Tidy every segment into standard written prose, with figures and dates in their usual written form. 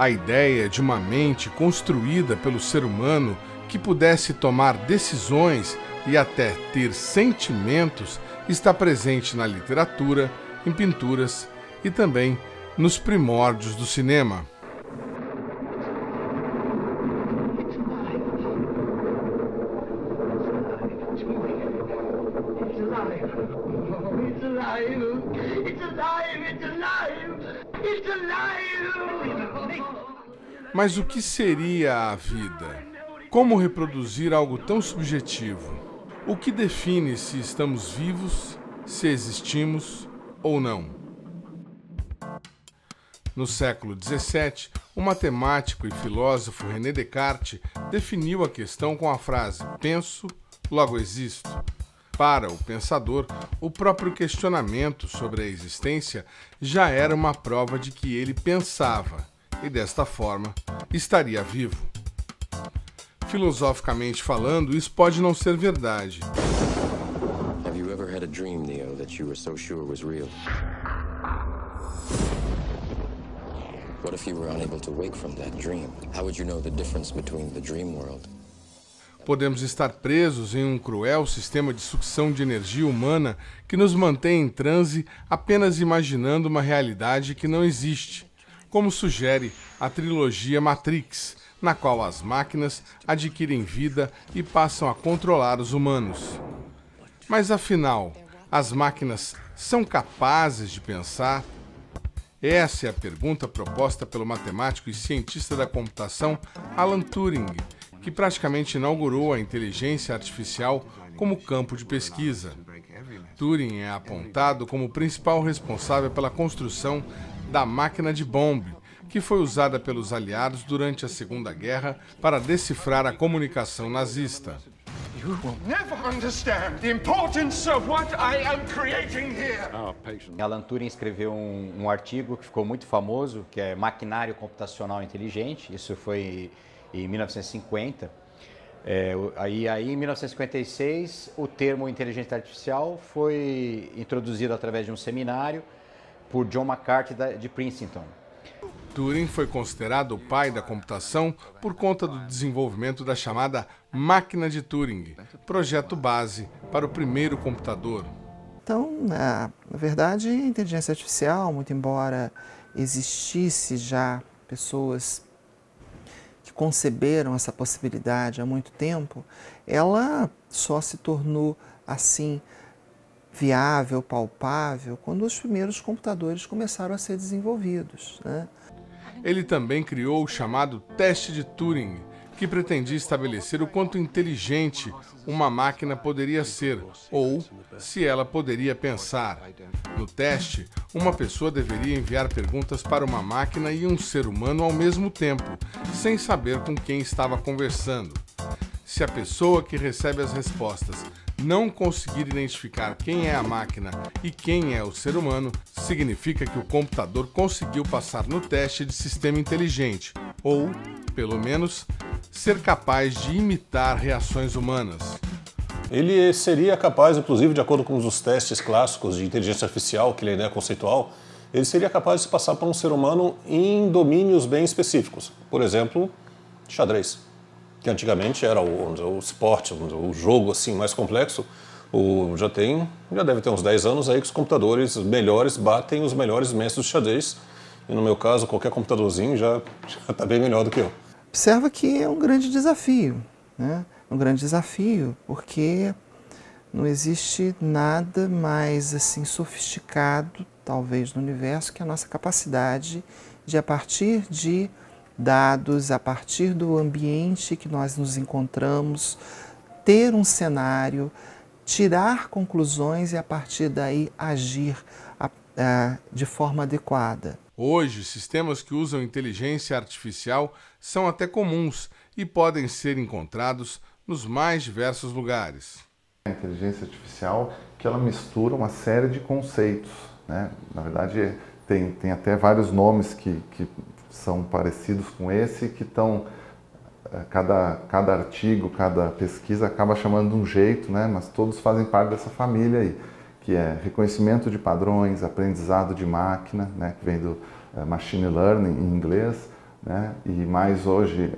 A ideia de uma mente construída pelo ser humano que pudesse tomar decisões e até ter sentimentos está presente na literatura, em pinturas e também nos primórdios do cinema. Mas o que seria a vida? Como reproduzir algo tão subjetivo? O que define se estamos vivos, se existimos ou não? No século XVII, o matemático e filósofo René Descartes definiu a questão com a frase "penso, logo existo". Para o pensador, o próprio questionamento sobre a existência já era uma prova de que ele pensava e, desta forma, estaria vivo. Filosoficamente falando, isso pode não ser verdade. Have you ever had a dream, Neo, that you were so sure was real? What if you were unable to wake from that dream? How would you know the difference between the dream world? Podemos estar presos em um cruel sistema de sucção de energia humana que nos mantém em transe apenas imaginando uma realidade que não existe, como sugere a trilogia Matrix, na qual as máquinas adquirem vida e passam a controlar os humanos. Mas afinal, as máquinas são capazes de pensar? Essa é a pergunta proposta pelo matemático e cientista da computação Alan Turing, que praticamente inaugurou a inteligência artificial como campo de pesquisa. Turing é apontado como o principal responsável pela construção da máquina de Bomb, que foi usada pelos aliados durante a Segunda Guerra para decifrar a comunicação nazista. You will never understand the importance of what I am creating here. Alan Turing escreveu um artigo que ficou muito famoso, que é Maquinário Computacional Inteligente. Isso foi em 1950. Aí em 1956, o termo inteligência artificial foi introduzido através de um seminário por John McCarthy de Princeton. Turing foi considerado o pai da computação por conta do desenvolvimento da chamada máquina de Turing, projeto base para o primeiro computador. Então, na verdade, a inteligência artificial, muito embora existisse já pessoas que conceberam essa possibilidade há muito tempo, ela só se tornou assim viável, palpável, quando os primeiros computadores começaram a ser desenvolvidos, né? Ele também criou o chamado teste de Turing, que pretendia estabelecer o quanto inteligente uma máquina poderia ser, ou se ela poderia pensar. No teste, uma pessoa deveria enviar perguntas para uma máquina e um ser humano ao mesmo tempo, sem saber com quem estava conversando. Se a pessoa que recebe as respostas não conseguir identificar quem é a máquina e quem é o ser humano, significa que o computador conseguiu passar no teste de sistema inteligente, ou, pelo menos, ser capaz de imitar reações humanas. Ele seria capaz, inclusive, de acordo com os testes clássicos de inteligência artificial, que ele é ideia conceitual, ele seria capaz de se passar por um ser humano em domínios bem específicos. Por exemplo, xadrez, que antigamente era o esporte, o jogo assim mais complexo. Já deve ter uns 10 anos aí que os computadores melhores batem os melhores mestres de xadrez. E no meu caso, qualquer computadorzinho já está bem melhor do que eu. Observa que é um grande desafio, né? Um grande desafio, porque não existe nada mais assim sofisticado, talvez, no universo, que a nossa capacidade de, a partir de dados, a partir do ambiente que nós nos encontramos, ter um cenário, tirar conclusões e, a partir daí, agir de forma adequada. Hoje, sistemas que usam inteligência artificial são até comuns e podem ser encontrados nos mais diversos lugares. A inteligência artificial que ela mistura uma série de conceitos, né? Na verdade, tem até vários nomes que são parecidos com esse, que estão, cada artigo, cada pesquisa acaba chamando de um jeito, né? Mas todos fazem parte dessa família aí, que é reconhecimento de padrões, aprendizado de máquina, né? Que vem do machine learning em inglês, né? E mais hoje,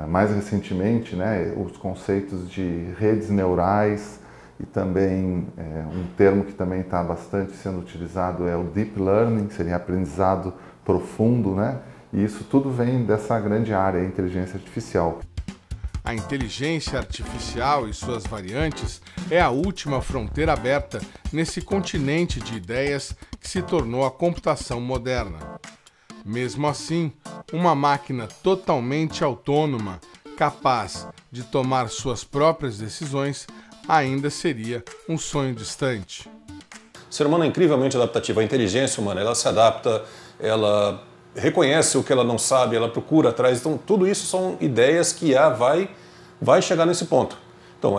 mais recentemente, né, os conceitos de redes neurais e também um termo que também está bastante sendo utilizado é o deep learning, que seria aprendizado profundo, né? E isso tudo vem dessa grande área, a inteligência artificial. A inteligência artificial e suas variantes é a última fronteira aberta nesse continente de ideias que se tornou a computação moderna. Mesmo assim, uma máquina totalmente autônoma, capaz de tomar suas próprias decisões, ainda seria um sonho distante. O ser humano é incrivelmente adaptativo. A inteligência humana, ela se adapta, ela reconhece o que ela não sabe, ela procura atrás. Então, tudo isso são ideias que a vai chegar nesse ponto. Então,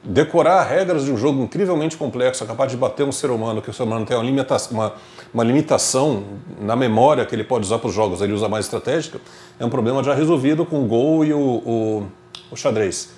decorar regras de um jogo incrivelmente complexo, é capaz de bater um ser humano, que o ser humano tem uma limitação na memória que ele pode usar para os jogos, ele usa mais estratégica, é um problema já resolvido com o Go e o xadrez.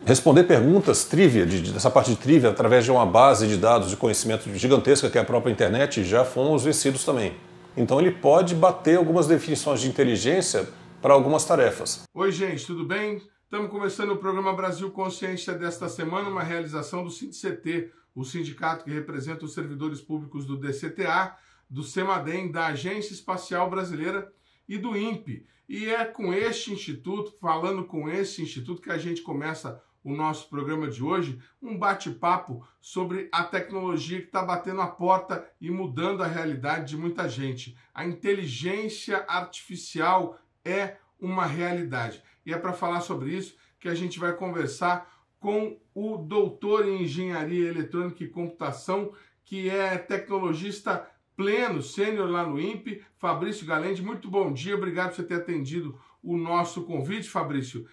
Responder perguntas, trivia, dessa parte de trivia, através de uma base de dados de conhecimento gigantesca que é a própria internet, já fomos vencidos também. Então ele pode bater algumas definições de inteligência para algumas tarefas. Oi, gente, tudo bem? Estamos começando o programa Brasil Consciência desta semana, uma realização do SINDCT, o sindicato que representa os servidores públicos do DCTA, do CEMADEM, da Agência Espacial Brasileira e do INPE. E é com este instituto, falando com esse instituto, que a gente começa o nosso programa de hoje, um bate-papo sobre a tecnologia que está batendo a porta e mudando a realidade de muita gente. A inteligência artificial é uma realidade. E é para falar sobre isso que a gente vai conversar com o doutor em Engenharia Eletrônica e Computação, que é tecnologista pleno, sênior lá no INPE, Fabrício Galende. Muito bom dia, obrigado por você ter atendido o nosso convite, Fabrício.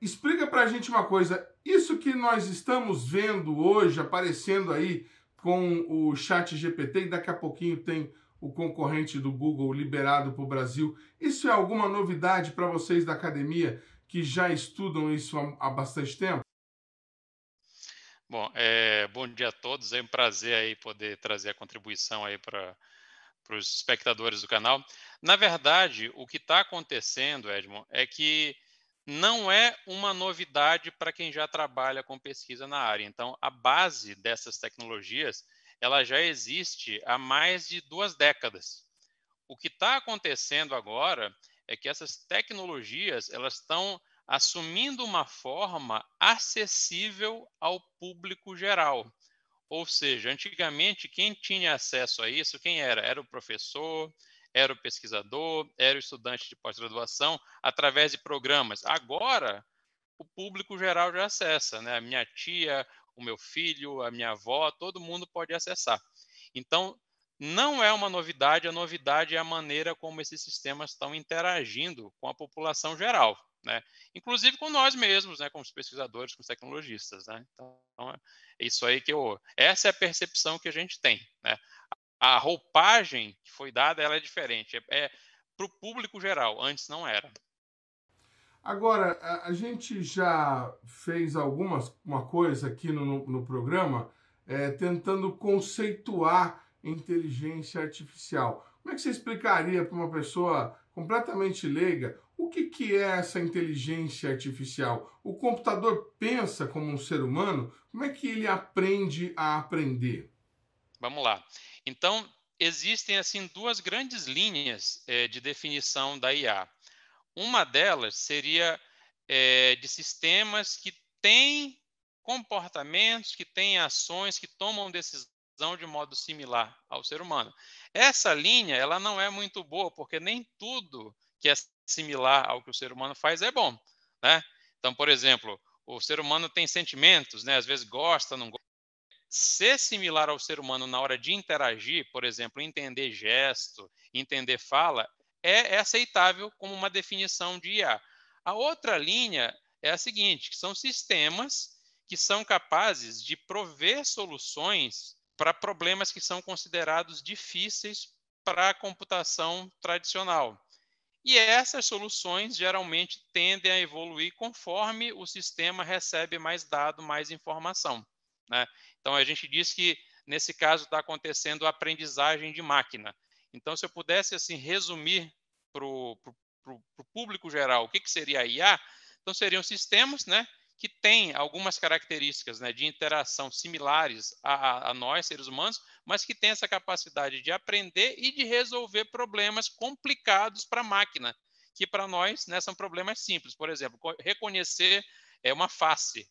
Explica para a gente uma coisa, isso que nós estamos vendo hoje, aparecendo aí com o ChatGPT, e daqui a pouquinho tem o concorrente do Google liberado para o Brasil, isso é alguma novidade para vocês da academia que já estudam isso há bastante tempo? Bom, bom dia a todos, é um prazer aí poder trazer a contribuição aí para os espectadores do canal. Na verdade, o que está acontecendo, Edmond, é que não é uma novidade para quem já trabalha com pesquisa na área. Então, a base dessas tecnologias, ela já existe há mais de 2 décadas. O que está acontecendo agora é que essas tecnologias, elas estão assumindo uma forma acessível ao público geral. Ou seja, antigamente, quem tinha acesso a isso, quem era? Era o professor, era o pesquisador, era o estudante de pós-graduação, através de programas. Agora, o público geral já acessa, né? A minha tia, o meu filho, a minha avó, todo mundo pode acessar. Então, não é uma novidade, a novidade é a maneira como esses sistemas estão interagindo com a população geral, né? Inclusive com nós mesmos, né? Com os pesquisadores, com os tecnologistas, né? Então, é isso aí essa é a percepção que a gente tem, né? A roupagem que foi dada, ela é diferente, é para o público geral, antes não era. Agora, a gente já fez uma coisa aqui no programa tentando conceituar inteligência artificial. Como é que você explicaria para uma pessoa completamente leiga o que é essa inteligência artificial? O computador pensa como um ser humano? Como é que ele aprende a aprender? Vamos lá. Então, existem assim 2 grandes linhas de definição da IA. Uma delas seria de sistemas que têm comportamentos, que têm ações, que tomam decisão de modo similar ao ser humano. Essa linha, ela não é muito boa, porque nem tudo que é similar ao que o ser humano faz é bom, né? Então, por exemplo, o ser humano tem sentimentos, né? Às vezes gosta, não gosta. Ser similar ao ser humano na hora de interagir, por exemplo, entender gesto, entender fala, é aceitável como uma definição de IA. A outra linha é a seguinte, que são sistemas que são capazes de prover soluções para problemas que são considerados difíceis para a computação tradicional. E essas soluções geralmente tendem a evoluir conforme o sistema recebe mais dado, mais informação, né? Então, a gente diz que, nesse caso, está acontecendo a aprendizagem de máquina. Então, se eu pudesse assim resumir para o público geral o que seria a IA, então seriam sistemas, né, que têm algumas características, né, de interação similares a nós, seres humanos, mas que têm essa capacidade de aprender e de resolver problemas complicados para a máquina, que para nós, né, são problemas simples. Por exemplo, reconhecer uma face.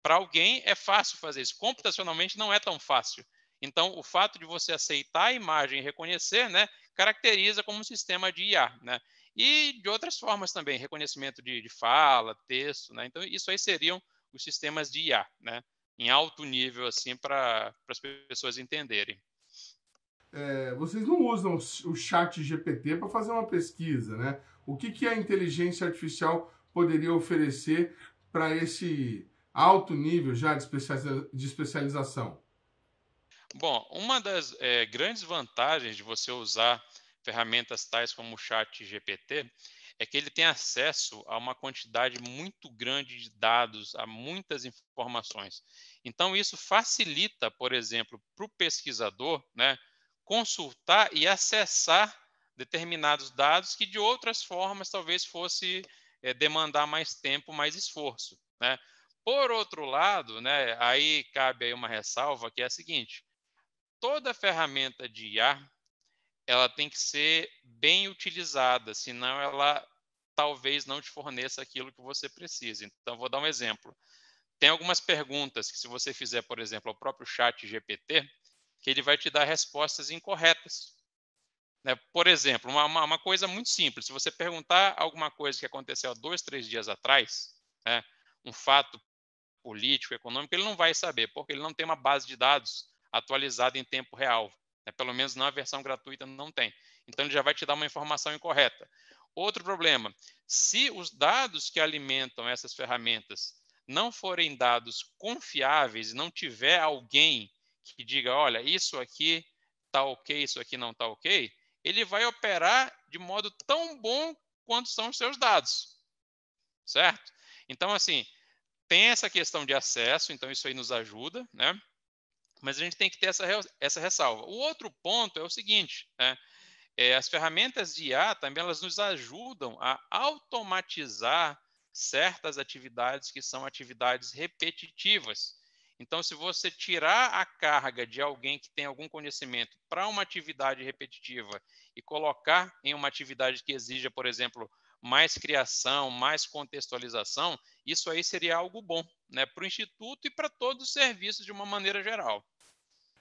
Para alguém é fácil fazer isso. Computacionalmente não é tão fácil. Então, o fato de você aceitar a imagem e reconhecer, né, caracteriza como um sistema de IA, né? E de outras formas também, reconhecimento de fala, texto, né? Então, isso aí seriam os sistemas de IA, né? Em alto nível, assim, para as pessoas entenderem. Vocês não usam o chat GPT para fazer uma pesquisa, né? O que a inteligência artificial poderia oferecer para esse alto nível já de especialização? Bom, uma das grandes vantagens de você usar ferramentas tais como o chat GPT é que ele tem acesso a uma quantidade muito grande de dados, a muitas informações. Então, isso facilita, por exemplo, para o pesquisador, né, consultar e acessar determinados dados que, de outras formas, talvez fosse demandar mais tempo, mais esforço, né? Por outro lado, né, aí cabe aí uma ressalva que é a seguinte: toda ferramenta de IA, ela tem que ser bem utilizada, senão ela talvez não te forneça aquilo que você precisa. Então, vou dar um exemplo. Tem algumas perguntas que, se você fizer, por exemplo, ao próprio chat GPT, que ele vai te dar respostas incorretas, né? Por exemplo, uma coisa muito simples. Se você perguntar alguma coisa que aconteceu há 2, 3 dias atrás, né, um fato político, econômico, ele não vai saber, porque ele não tem uma base de dados atualizada em tempo real. Né? Pelo menos na versão gratuita não tem. Então, ele já vai te dar uma informação incorreta. Outro problema, se os dados que alimentam essas ferramentas não forem dados confiáveis e não tiver alguém que diga, olha, isso aqui está ok, isso aqui não está ok, ele vai operar de modo tão bom quanto são os seus dados, certo? Então, assim, tem essa questão de acesso, então isso aí nos ajuda, né? Mas a gente tem que ter essa ressalva. O outro ponto é o seguinte, né? As ferramentas de IA também elas nos ajudam a automatizar certas atividades que são atividades repetitivas. Então, se você tirar a carga de alguém que tem algum conhecimento para uma atividade repetitiva e colocar em uma atividade que exija, por exemplo, mais criação, mais contextualização, isso aí seria algo bom, né, para o Instituto e para todos os serviços de uma maneira geral.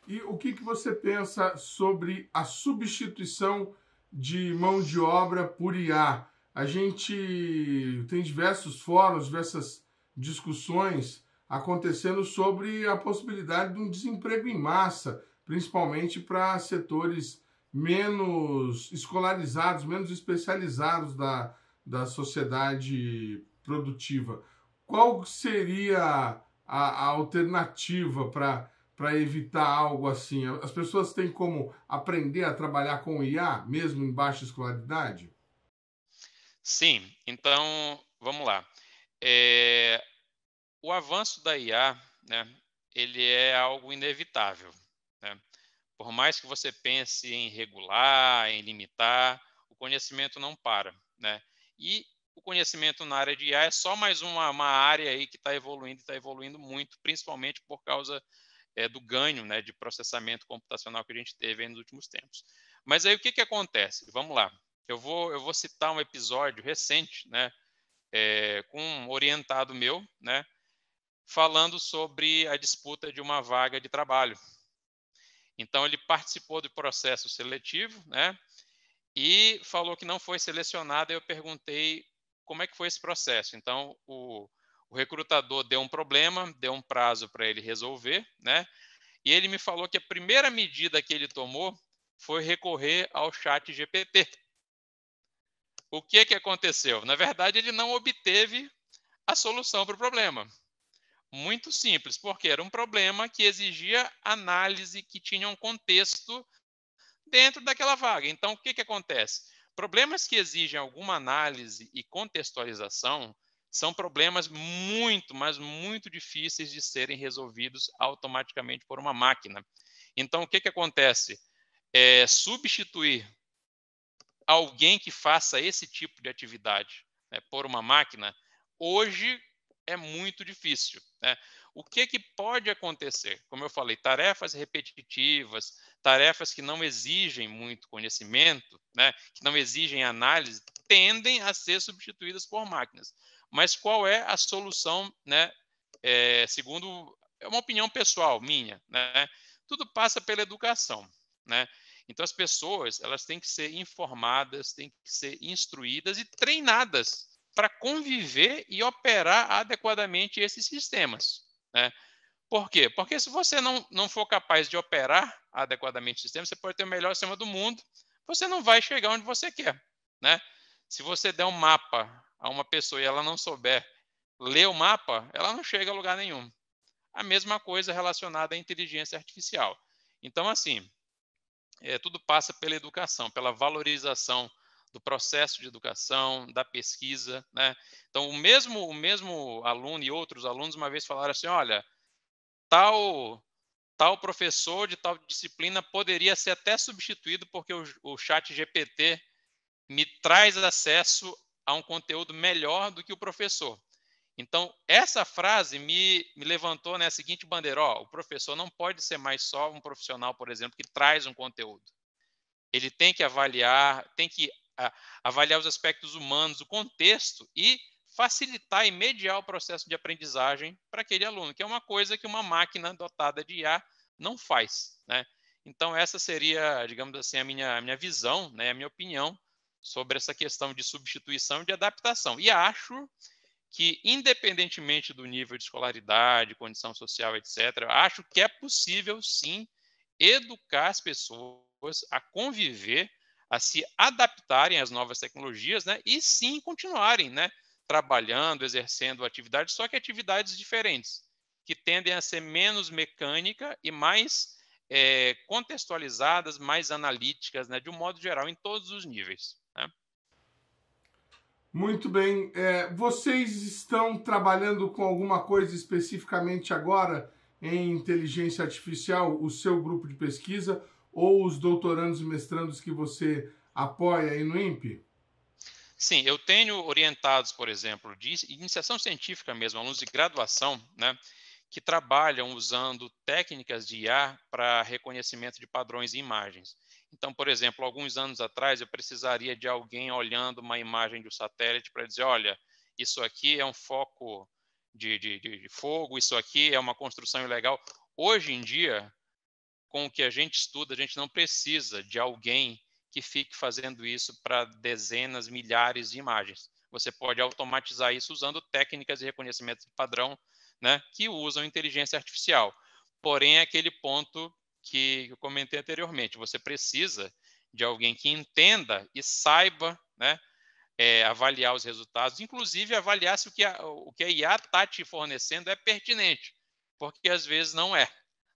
E o que você pensa sobre a substituição de mão de obra por IA? A gente tem diversos fóruns, diversas discussões acontecendo sobre a possibilidade de um desemprego em massa, principalmente para setores menos escolarizados, menos especializados da sociedade produtiva. Qual seria a alternativa para evitar algo assim? As pessoas têm como aprender a trabalhar com IA, mesmo em baixa escolaridade? Sim, então vamos lá. O avanço da IA, né, ele é algo inevitável, né? Por mais que você pense em regular, em limitar, o conhecimento não para, né? E o conhecimento na área de IA é só mais uma área aí que está evoluindo muito, principalmente por causa do ganho, né, de processamento computacional que a gente teve aí nos últimos tempos. Mas aí o que acontece? Vamos lá. Eu vou citar um episódio recente, né, com um orientado meu, né, falando sobre a disputa de uma vaga de trabalho. Então, ele participou do processo seletivo, né, e falou que não foi selecionado. Eu perguntei como é que foi esse processo. Então, o recrutador deu um problema, deu um prazo para ele resolver, né, e ele me falou que a primeira medida que ele tomou foi recorrer ao chat GPT. O que aconteceu? Na verdade, ele não obteve a solução para o problema. Muito simples, porque era um problema que exigia análise, que tinha um contexto dentro daquela vaga. Então, o que acontece? Problemas que exigem alguma análise e contextualização são problemas muito, mas muito difíceis de serem resolvidos automaticamente por uma máquina. Então, o que acontece? substituir alguém que faça esse tipo de atividade, né, por uma máquina, hoje é muito difícil, né? O que pode acontecer? Como eu falei, tarefas repetitivas, tarefas que não exigem muito conhecimento, né, que não exigem análise, tendem a ser substituídas por máquinas. Mas qual é a solução, né? Segundo, é uma opinião pessoal minha, né? Tudo passa pela educação, né? Então as pessoas, elas têm que ser informadas, têm que ser instruídas e treinadas para conviver e operar adequadamente esses sistemas, né? Por quê? Porque se você não for capaz de operar adequadamente o sistema, você pode ter o melhor sistema do mundo, você não vai chegar onde você quer, né? Se você der um mapa a uma pessoa e ela não souber ler o mapa, ela não chega a lugar nenhum. A mesma coisa relacionada à inteligência artificial. Então, assim, tudo passa pela educação, pela valorização do processo de educação, da pesquisa, né? Então, o mesmo aluno e outros alunos uma vez falaram assim, olha, tal professor de tal disciplina poderia ser até substituído porque o chat GPT me traz acesso a um conteúdo melhor do que o professor. Então, essa frase me levantou, né, a seguinte bandeira, o professor não pode ser mais só um profissional, por exemplo, que traz um conteúdo. Ele tem que avaliar os aspectos humanos, o contexto e facilitar e mediar o processo de aprendizagem para aquele aluno, que é uma coisa que uma máquina dotada de IA não faz, né? Então, essa seria, digamos assim, a minha visão, né, a minha opinião sobre essa questão de substituição e de adaptação. E acho que, independentemente do nível de escolaridade, condição social, etc., acho que é possível, sim, educar as pessoas a conviver, a se adaptarem às novas tecnologias, né, e, sim, continuarem, né, trabalhando, exercendo atividades, só que atividades diferentes, que tendem a ser menos mecânica e mais contextualizadas, mais analíticas, né, de um modo geral, em todos os níveis, né? Muito bem. Vocês estão trabalhando com alguma coisa especificamente agora em inteligência artificial, o seu grupo de pesquisa ou os doutorandos e mestrandos que você apoia aí no INPE? Sim, eu tenho orientados, por exemplo, de iniciação científica mesmo, alunos de graduação, né, que trabalham usando técnicas de IA para reconhecimento de padrões em imagens. Então, por exemplo, alguns anos atrás eu precisaria de alguém olhando uma imagem de um satélite para dizer, olha, isso aqui é um foco de fogo, isso aqui é uma construção ilegal. Hoje em dia, com o que a gente estuda, a gente não precisa de alguém que fique fazendo isso para dezenas, milhares de imagens. Você pode automatizar isso usando técnicas de reconhecimento de padrão, né, que usam inteligência artificial. Porém, é aquele ponto que eu comentei anteriormente. Você precisa de alguém que entenda e saiba, né, avaliar os resultados, inclusive avaliar se o que a IA está te fornecendo é pertinente, porque às vezes não é,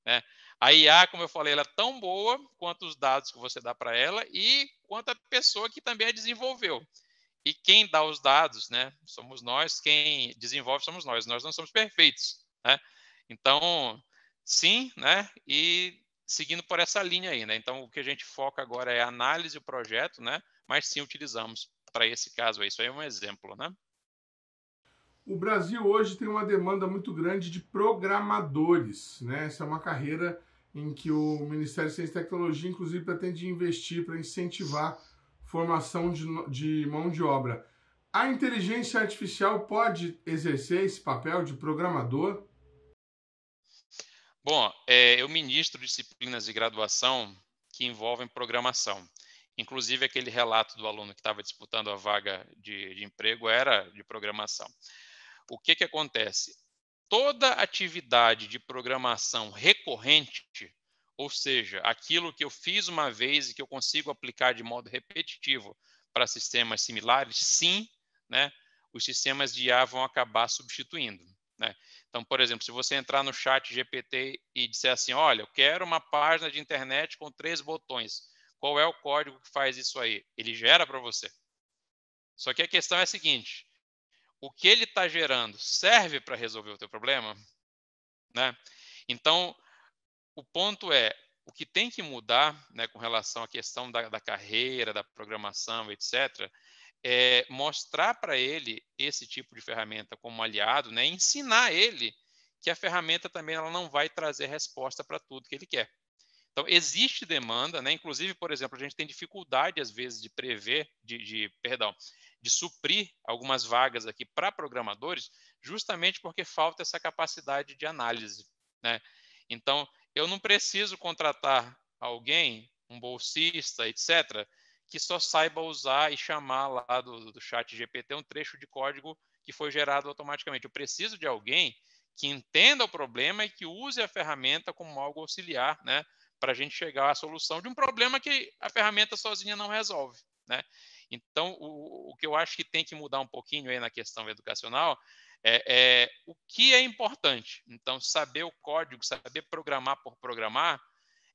né? A IA, como eu falei, ela é tão boa quanto os dados que você dá para ela e quanto a pessoa que também a desenvolveu. E quem dá os dados, né, somos nós, quem desenvolve somos nós não somos perfeitos, né? Então, sim, né, e seguindo por essa linha aí, né? Então, o que a gente foca agora é a análise do projeto, né, mas sim utilizamos para esse caso aí. Isso aí é um exemplo, né? O Brasil hoje tem uma demanda muito grande de programadores, né? Essa é uma carreira em que o Ministério de Ciência e Tecnologia, inclusive, pretende investir para incentivar formação de mão de obra. A inteligência artificial pode exercer esse papel de programador? Bom, eu ministro disciplinas de graduação que envolvem programação. Inclusive, aquele relato do aluno que estava disputando a vaga de emprego era de programação. O que acontece? Toda atividade de programação recorrente, ou seja, aquilo que eu fiz uma vez e que eu consigo aplicar de modo repetitivo para sistemas similares, sim, né, os sistemas de IA vão acabar substituindo, né? Então, por exemplo, se você entrar no chat GPT e disser assim, olha, eu quero uma página de internet com 3 botões, qual é o código que faz isso aí? Ele gera para você. Só que a questão é a seguinte, o que ele está gerando serve para resolver o teu problema? Né? Então, o ponto é, o que tem que mudar, né, com relação à questão da carreira, da programação, etc., é mostrar para ele esse tipo de ferramenta como aliado, né, ensinar ele que a ferramenta também ela não vai trazer resposta para tudo que ele quer. Então, existe demanda, né? Inclusive, por exemplo, a gente tem dificuldade, às vezes, de prever, de suprir algumas vagas aqui para programadores, justamente porque falta essa capacidade de análise, né? Então, eu não preciso contratar alguém, um bolsista, etc., que só saiba usar e chamar lá do chat GPT um trecho de código que foi gerado automaticamente. Eu preciso de alguém que entenda o problema e que use a ferramenta como algo auxiliar, né, para a gente chegar à solução de um problema que a ferramenta sozinha não resolve, né? Então, o que eu acho que tem que mudar um pouquinho aí na questão educacional é o que é importante. Então, saber o código, saber programar por programar,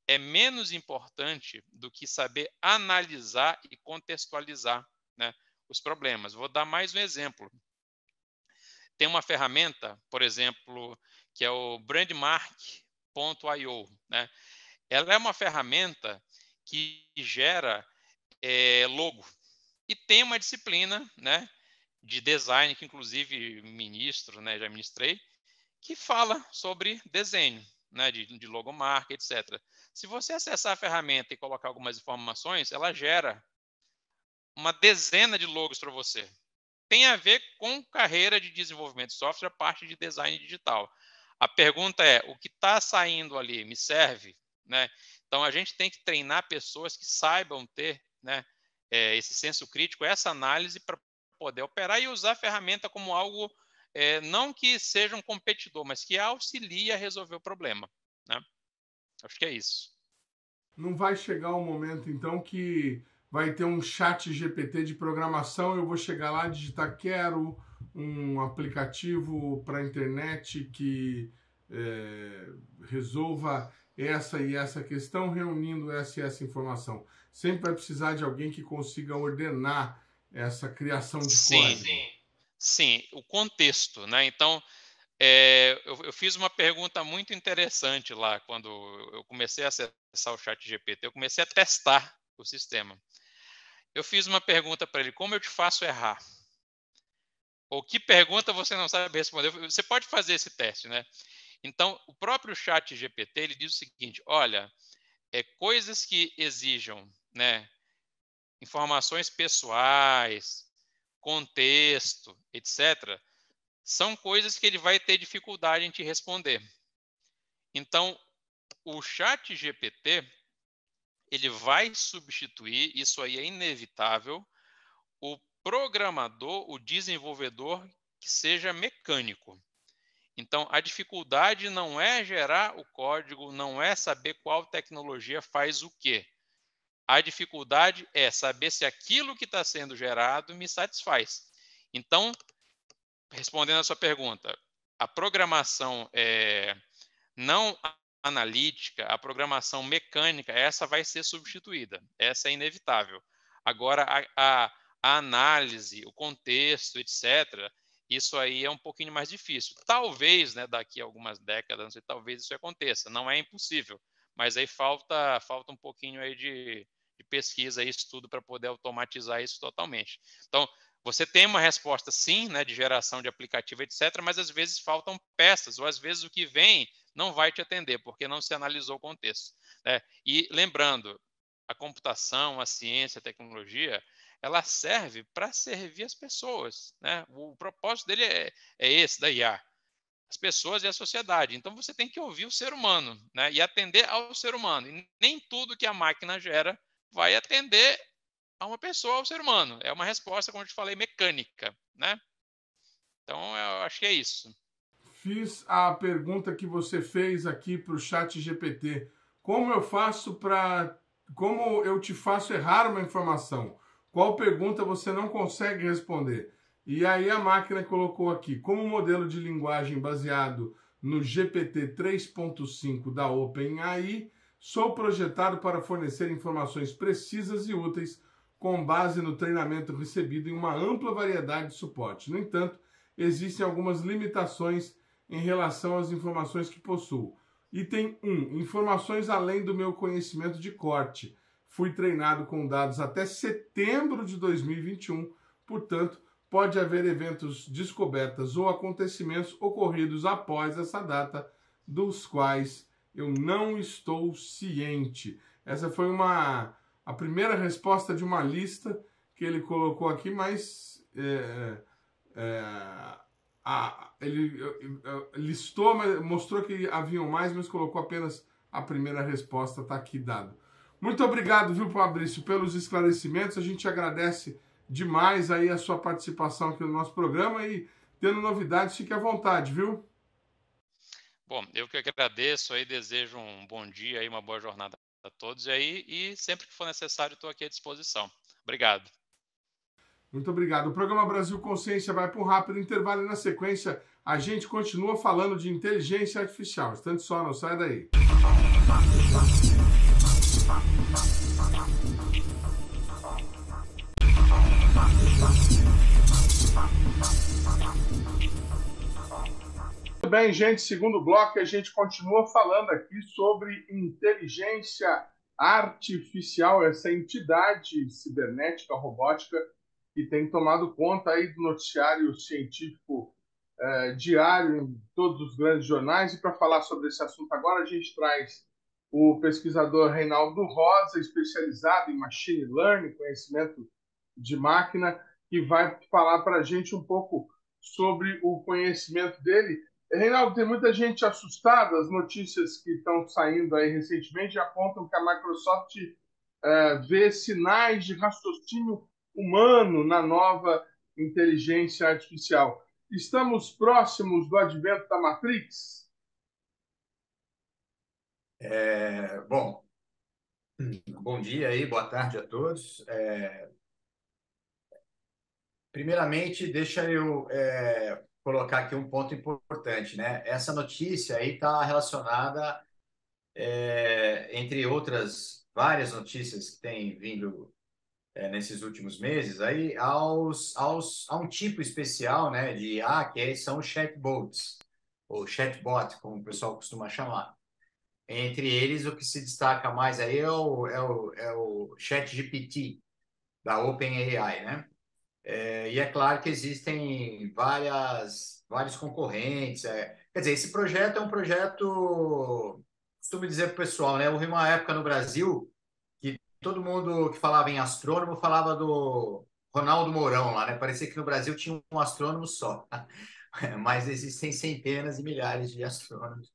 é menos importante do que saber analisar e contextualizar, né, os problemas. Vou dar mais um exemplo. Tem uma ferramenta, por exemplo, que é o brandmark.io, né? Ela é uma ferramenta que gera logo. E tem uma disciplina, né, de design, que inclusive ministro, né, já ministrei, que fala sobre desenho, né, de logomarca, etc. Se você acessar a ferramenta e colocar algumas informações, ela gera uma dezena de logos para você. Tem a ver com carreira de desenvolvimento de software, a parte de design digital. A pergunta é, o que está saindo ali me serve? Né? Então, a gente tem que treinar pessoas que saibam ter, né, esse senso crítico, essa análise para poder operar e usar a ferramenta como algo, não que seja um competidor, mas que auxilie a resolver o problema. Né? Acho que é isso. Não vai chegar um momento, então, que vai ter um chat GPT de programação, eu vou chegar lá e digitar quero um aplicativo para a internet que resolva essa e essa questão, reunindo essa e essa informação. Sempre vai precisar de alguém que consiga ordenar essa criação de código. Sim, o contexto, né? Então, eu fiz uma pergunta muito interessante lá, quando eu comecei a acessar o chat GPT, eu comecei a testar o sistema. Eu fiz uma pergunta para ele, como eu te faço errar? Ou que pergunta você não sabe responder? Você pode fazer esse teste, né? Então, o próprio chat GPT, ele diz o seguinte, olha, coisas que exijam, né, informações pessoais, contexto, etc., são coisas que ele vai ter dificuldade em te responder. Então, o chat GPT, ele vai substituir, isso aí é inevitável, o programador, o desenvolvedor que seja mecânico. Então, a dificuldade não é gerar o código, não é saber qual tecnologia faz o quê. A dificuldade é saber se aquilo que está sendo gerado me satisfaz. Então, respondendo a sua pergunta, a programação não analítica, a programação mecânica, essa vai ser substituída. Essa é inevitável. Agora, a análise, o contexto, etc., isso aí é um pouquinho mais difícil. Talvez, né, daqui a algumas décadas, não sei, talvez isso aconteça. Não é impossível, mas aí falta um pouquinho aí de pesquisa e estudo para poder automatizar isso totalmente. Então, você tem uma resposta, sim, né, de geração de aplicativo, etc., mas às vezes faltam peças, ou às vezes o que vem não vai te atender, porque não se analisou o contexto. Né? E lembrando, a computação, a ciência, a tecnologia, ela serve para servir as pessoas. Né? O propósito dele é esse, da IA. As pessoas e a sociedade. Então, você tem que ouvir o ser humano, né? E atender ao ser humano. E nem tudo que a máquina gera vai atender a uma pessoa, ao ser humano. É uma resposta, como eu te falei, mecânica. Né? Então, eu acho que é isso. Fiz a pergunta que você fez aqui para o chat GPT. Como eu te faço errar uma informação? Qual pergunta você não consegue responder? E aí a máquina colocou aqui, como modelo de linguagem baseado no GPT 3.5 da OpenAI, sou projetado para fornecer informações precisas e úteis com base no treinamento recebido em uma ampla variedade de suporte. No entanto, existem algumas limitações em relação às informações que possuo. Item 1. Informações além do meu conhecimento de corte. Fui treinado com dados até setembro de 2021, portanto, pode haver eventos, descobertas ou acontecimentos ocorridos após essa data, dos quais eu não estou ciente. Essa foi a primeira resposta de uma lista que ele colocou aqui, mas ele listou, mostrou que haviam mais, mas colocou apenas a primeira resposta, está aqui dado. Muito obrigado, viu, Fabrício, pelos esclarecimentos. A gente agradece demais aí a sua participação aqui no nosso programa e, tendo novidades, fique à vontade, viu? Bom, eu que agradeço aí, desejo um bom dia e uma boa jornada a todos aí, e sempre que for necessário estou aqui à disposição. Obrigado. Muito obrigado. O programa Brasil Consciência vai para um rápido intervalo e, na sequência, a gente continua falando de inteligência artificial. Estando só, não sai daí. Muito bem, gente. Segundo bloco, a gente continua falando aqui sobre inteligência artificial, essa entidade cibernética, robótica, que tem tomado conta aí do noticiário científico diário em todos os grandes jornais. E para falar sobre esse assunto agora, a gente traz o pesquisador Reinaldo Rosa, especializado em machine learning, conhecimento de máquina, que vai falar para a gente um pouco sobre o conhecimento dele. Reinaldo, tem muita gente assustada. As notícias que estão saindo aí recentemente apontam que a Microsoft vê sinais de raciocínio humano na nova inteligência artificial. Estamos próximos do advento da Matrix? Bom dia aí, boa tarde a todos. Primeiramente, deixa eu colocar aqui um ponto importante, né? Essa notícia aí está relacionada, entre outras várias notícias que têm vindo nesses últimos meses, aí a um tipo especial, né, de IA, são os chatbots, ou chatbot, como o pessoal costuma chamar. Entre eles, o que se destaca mais aí é o ChatGPT, da OpenAI, né? E é claro que existem vários concorrentes. Quer dizer, esse projeto é um projeto, costumo dizer para o pessoal, né? Houve uma época no Brasil que todo mundo que falava em astrônomo falava do Ronaldo Mourão lá, né? Parecia que no Brasil tinha um astrônomo só. Mas existem centenas e milhares de astrônomos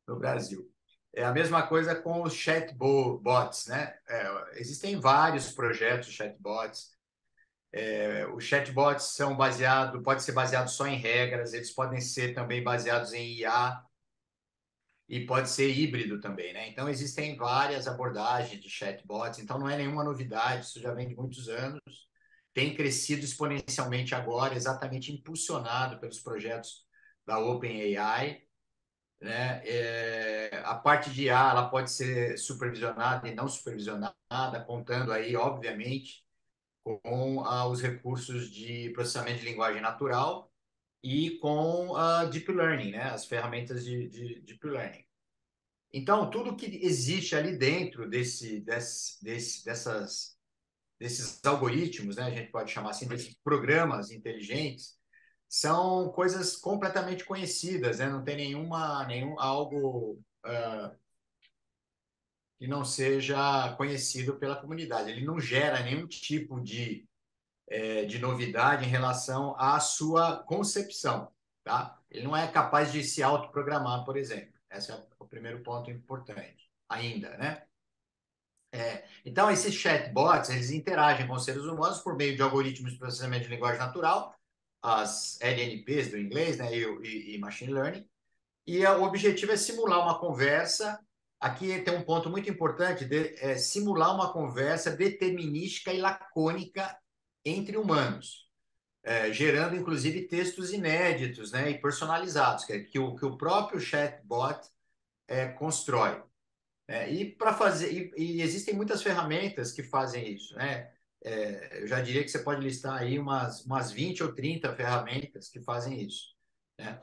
no Brasil. É a mesma coisa com os chatbots, né? Existem vários projetos de chatbots. Os chatbots pode ser baseado só em regras, eles podem ser também baseados em IA e pode ser híbrido também, né? Então, existem várias abordagens de chatbots, então não é nenhuma novidade, isso já vem de muitos anos, tem crescido exponencialmente agora, exatamente impulsionado pelos projetos da OpenAI, né? A parte de IA, ela pode ser supervisionada e não supervisionada, contando aí, obviamente, com os recursos de processamento de linguagem natural e com Deep Learning, né? As ferramentas de Deep Learning. Então, tudo que existe ali dentro desses algoritmos, né? A gente pode chamar assim, desses programas inteligentes, são coisas completamente conhecidas, né? Não tem algo que não seja conhecido pela comunidade. Ele não gera nenhum tipo de novidade em relação à sua concepção, tá? Ele não é capaz de se autoprogramar, por exemplo. Esse é o primeiro ponto importante, ainda, né? Então, esses chatbots, eles interagem com os seres humanos por meio de algoritmos de processamento de linguagem natural, as LNPs do inglês, né, e machine learning, e o objetivo é simular uma conversa. Aqui tem um ponto muito importante, simular uma conversa determinística e lacônica entre humanos, gerando, inclusive, textos inéditos, né, e personalizados, que o próprio chatbot constrói. E existem muitas ferramentas que fazem isso, né? Eu já diria que você pode listar aí umas 20 ou 30 ferramentas que fazem isso, né?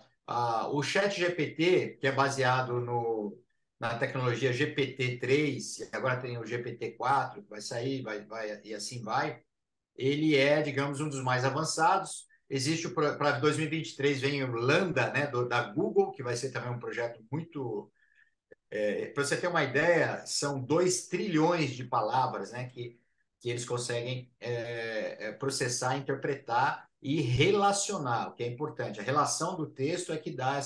O ChatGPT, que é baseado na tecnologia GPT-3, e agora tem o GPT-4, que vai sair, e assim vai. Ele é, digamos, um dos mais avançados. Existe para 2023 vem o Lambda, né, da Google, que vai ser também um projeto muito. Para você ter uma ideia, são 2 trilhões de palavras, né, que eles conseguem processar, interpretar e relacionar, o que é importante. A relação do texto é que dá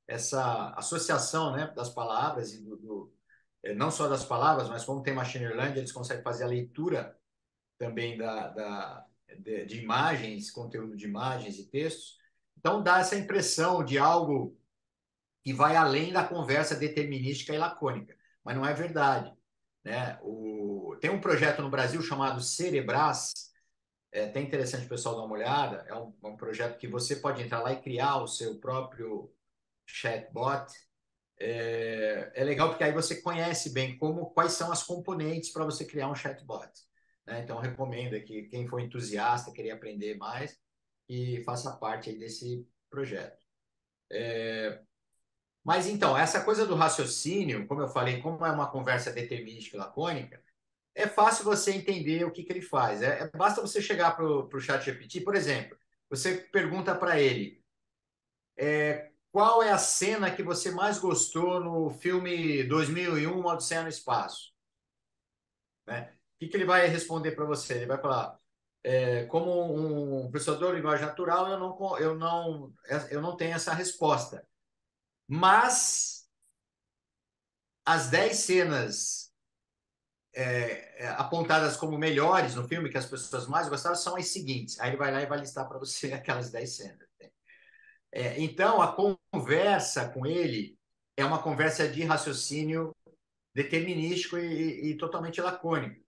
essa associação, né, das palavras e não só das palavras, mas como tem machine learning, eles conseguem fazer a leitura também de imagens, conteúdo de imagens e textos. Então, dá essa impressão de algo que vai além da conversa determinística e lacônica, mas não é verdade. Né? Tem um projeto no Brasil chamado Cerebras, é até interessante o pessoal dar uma olhada, é um projeto que você pode entrar lá e criar o seu próprio chatbot. É legal porque aí você conhece bem quais são as componentes para você criar um chatbot. Né? Então, recomendo que quem for entusiasta, querer aprender mais, que faça parte aí desse projeto. Mas, então, essa coisa do raciocínio, como eu falei, como é uma conversa determinística e lacônica, é fácil você entender o que ele faz. Basta você chegar para o ChatGPT, por exemplo, você pergunta para ele qual é a cena que você mais gostou no filme 2001, Uma Odisseia no Espaço? Né? O que ele vai responder para você? Ele vai falar, como um professor de linguagem natural, eu não tenho essa resposta. Mas as 10 cenas apontadas como melhores no filme, que as pessoas mais gostaram, são as seguintes. Aí ele vai lá e vai listar para você aquelas 10 cenas. Então, a conversa com ele é uma conversa de raciocínio determinístico e totalmente lacônico.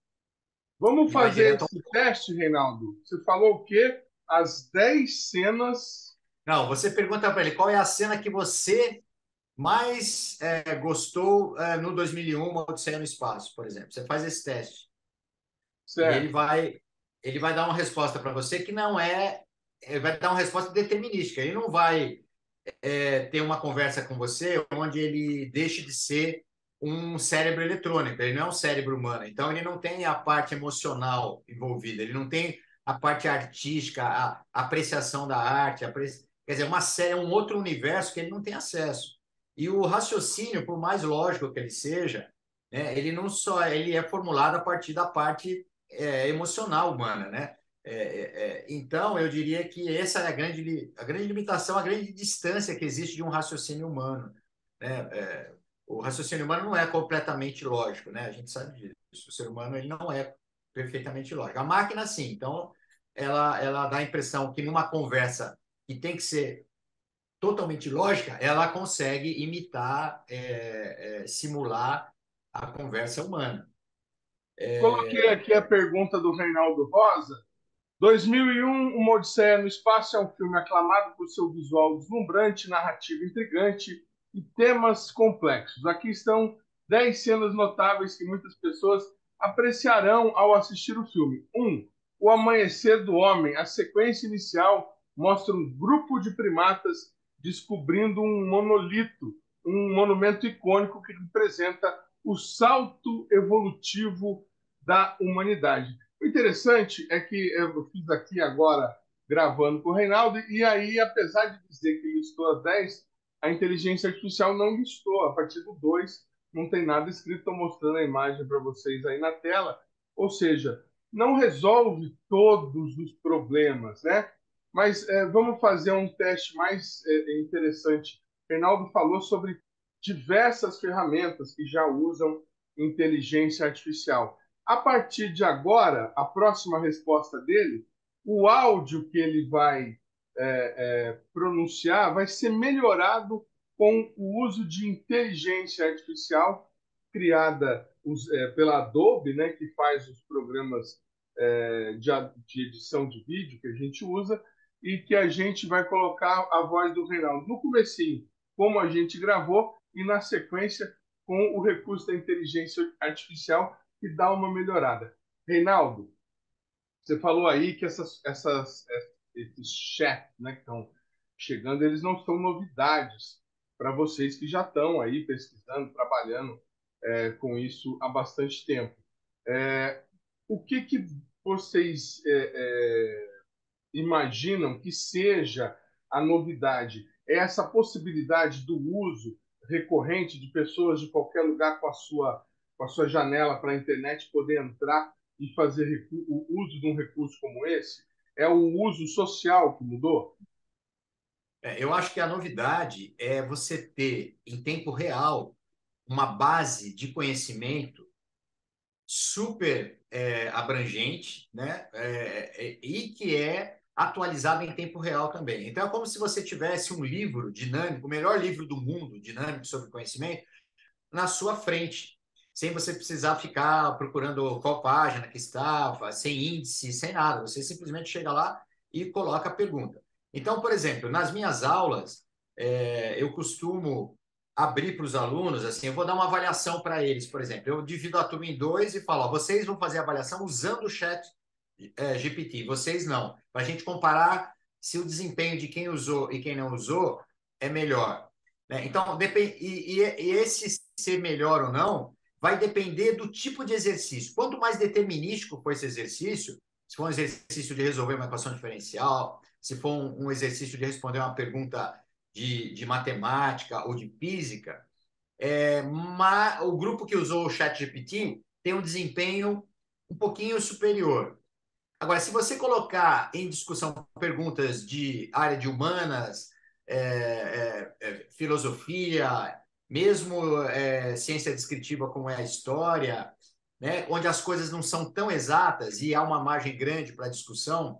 Vamos Ele vai fazer direto ao... esse teste, Reinaldo. Você falou o quê? As 10 cenas. Não, você pergunta para ele qual é a cena que você mais gostou no 2001, Uma Odisseia no Espaço, por exemplo. Você faz esse teste. E Certo. ele vai dar uma resposta para você que não é... Ele vai dar uma resposta determinística. Ele não vai ter uma conversa com você onde ele deixe de ser um cérebro eletrônico. Ele não é um cérebro humano. Então, ele não tem a parte emocional envolvida. Ele não tem a parte artística, a apreciação da arte. Quer dizer, uma série, um outro universo que ele não tem acesso. E o raciocínio, por mais lógico que ele seja, né, ele não só ele é formulado a partir da parte emocional humana, né? Então, eu diria que essa é a grande limitação, a grande distância que existe de um raciocínio humano. Né? O raciocínio humano não é completamente lógico, né? A gente sabe disso. O ser humano ele não é perfeitamente lógico. A máquina, sim. Então, ela dá a impressão que numa conversa que tem que ser totalmente lógica, ela consegue imitar, simular a conversa humana. Coloquei aqui a pergunta do Reinaldo Rosa. 2001, Uma Odisseia no Espaço é um filme aclamado por seu visual deslumbrante, narrativa intrigante e temas complexos. Aqui estão 10 cenas notáveis que muitas pessoas apreciarão ao assistir o filme. 1. O amanhecer do homem. A sequência inicial mostra um grupo de primatas descobrindo um monolito, um monumento icônico que representa o salto evolutivo da humanidade. O interessante é que eu fiz aqui agora, gravando com o Reinaldo, e aí, apesar de dizer que listou as 10, a inteligência artificial não listou. A partir do 2, não tem nada escrito, estou mostrando a imagem para vocês aí na tela. Ou seja, não resolve todos os problemas, né? Mas vamos fazer um teste mais interessante. O Reinaldo falou sobre diversas ferramentas que já usam inteligência artificial. A partir de agora, a próxima resposta dele, o áudio que ele vai pronunciar vai ser melhorado com o uso de inteligência artificial criada pela Adobe, né, que faz os programas de edição de vídeo que a gente usa, e que a gente vai colocar a voz do Reinaldo no comecinho, como a gente gravou, e na sequência com o recurso da inteligência artificial que dá uma melhorada. Reinaldo, você falou aí que esses chats, né, que estão chegando, eles não são novidades. para vocês que já estão aí pesquisando, trabalhando com isso há bastante tempo. O que vocês imaginam que seja a novidade? É essa possibilidade do uso recorrente de pessoas de qualquer lugar com a sua janela para a internet poder entrar e fazer o uso de um recurso como esse? É o uso social que mudou? Eu acho que a novidade é você ter, em tempo real, uma base de conhecimento super abrangente, né? E que é atualizada em tempo real também. Então, é como se você tivesse um livro dinâmico, o melhor livro do mundo dinâmico sobre conhecimento, na sua frente, sem você precisar ficar procurando qual página que estava, sem índice, sem nada. Você simplesmente chega lá e coloca a pergunta. Então, por exemplo, nas minhas aulas, eu costumo abrir para os alunos, assim, eu vou dar uma avaliação para eles, por exemplo. Eu divido a turma em dois e falo, ó, vocês vão fazer a avaliação usando o chat GPT, vocês não. Para a gente comparar se o desempenho de quem usou e quem não usou é melhor. Né? Então, e esse ser melhor ou não vai depender do tipo de exercício. Quanto mais determinístico for esse exercício, se for um exercício de resolver uma equação diferencial, se for um exercício de responder uma pergunta de matemática ou de física, o grupo que usou o ChatGPT tem um desempenho um pouquinho superior. Agora, se você colocar em discussão perguntas de área de humanas, filosofia, mesmo ciência descritiva como é a história, né, onde as coisas não são tão exatas e há uma margem grande para discussão,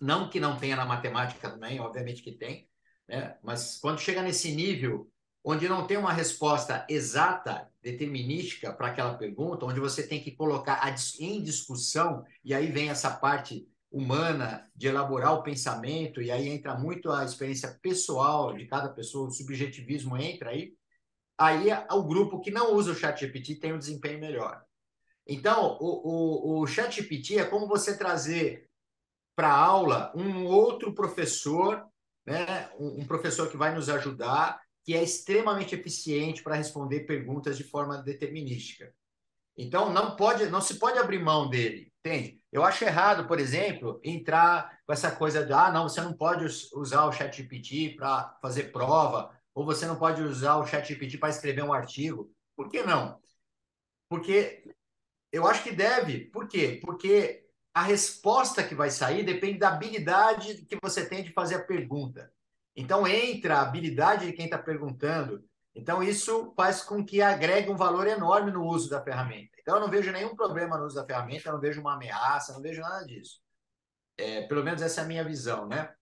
não que não tenha na matemática também, obviamente que tem, né, mas quando chega nesse nível onde não tem uma resposta exata, determinística para aquela pergunta, onde você tem que colocar em discussão, e aí vem essa parte humana de elaborar o pensamento, e aí entra muito a experiência pessoal de cada pessoa, o subjetivismo entra aí o grupo que não usa o ChatGPT tem um desempenho melhor. Então, o ChatGPT é como você trazer para a aula um outro professor, né, um professor que vai nos ajudar, que é extremamente eficiente para responder perguntas de forma determinística. Então, não se pode abrir mão dele, entende? Eu acho errado, por exemplo, entrar com essa coisa de, não, você não pode usar o ChatGPT para fazer prova, ou você não pode usar o ChatGPT para escrever um artigo. Por que não? Porque eu acho que deve. Por quê? Porque a resposta que vai sair depende da habilidade que você tem de fazer a pergunta. Então, entra a habilidade de quem está perguntando. Então, isso faz com que agregue um valor enorme no uso da ferramenta. Então, eu não vejo nenhum problema no uso da ferramenta, eu não vejo uma ameaça, não vejo nada disso. Pelo menos essa é a minha visão, né?